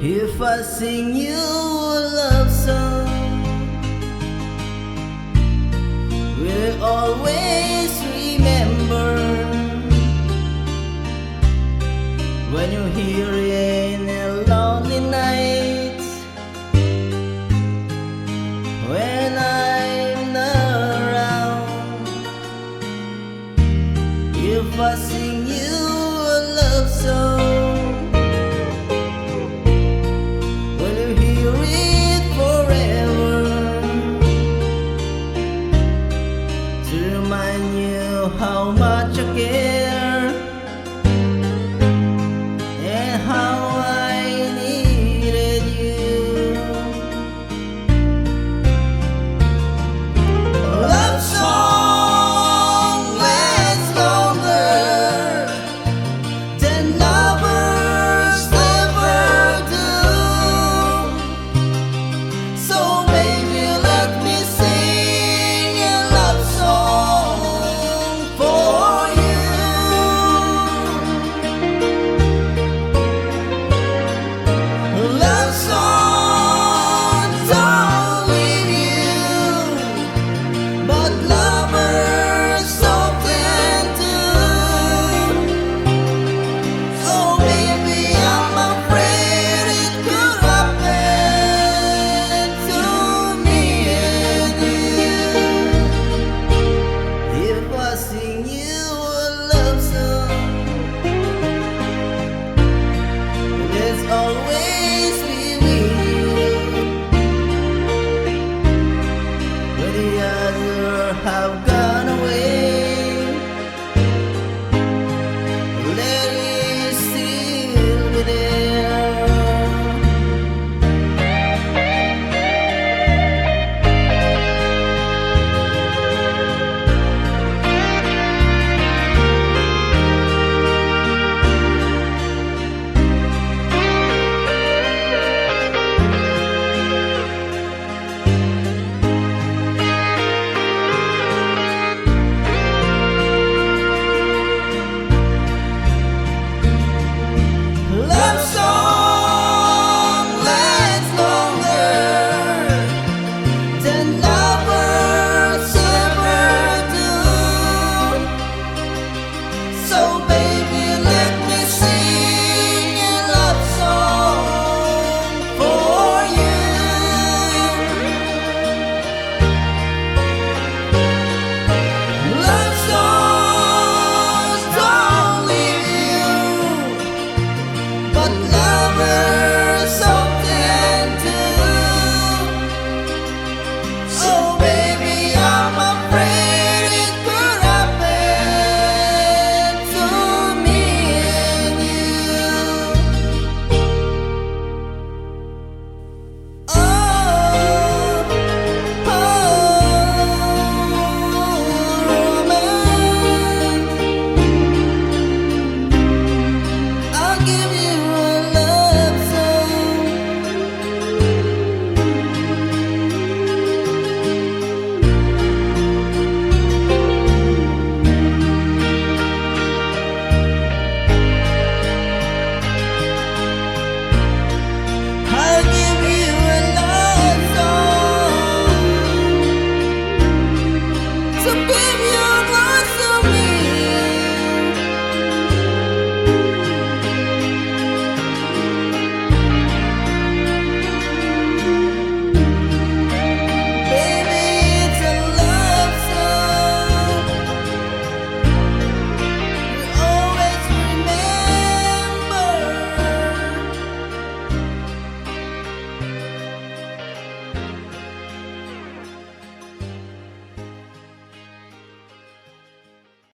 If I sing you a love song, will you always remember when you hear it in a lonely night, when I'm not around? If I sing you a love song, remind you how much I care and how I needed you. Love song lasts longer than lovers ever do. So baby, let me sing a love song for you. Love songs don't leave you, but lovers often do. So baby, I'm afraid it could happen to me and you. If I sing you a love song, there's always